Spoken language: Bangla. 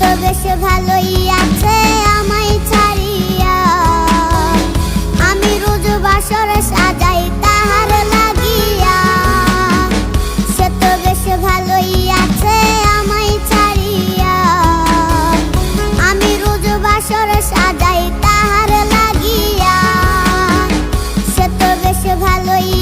তো বেশ ভালোই আছে আমায় ছাড়িয়া। আমি রোজ বাসর সাজাই তাহার লাগিয়া। সে তো বেশ ভালোই আছে আমায় ছাড়িয়া। আমি রোজ বাসর সাজাই তাহার লাগিয়া। সে তো বেশ ভালোই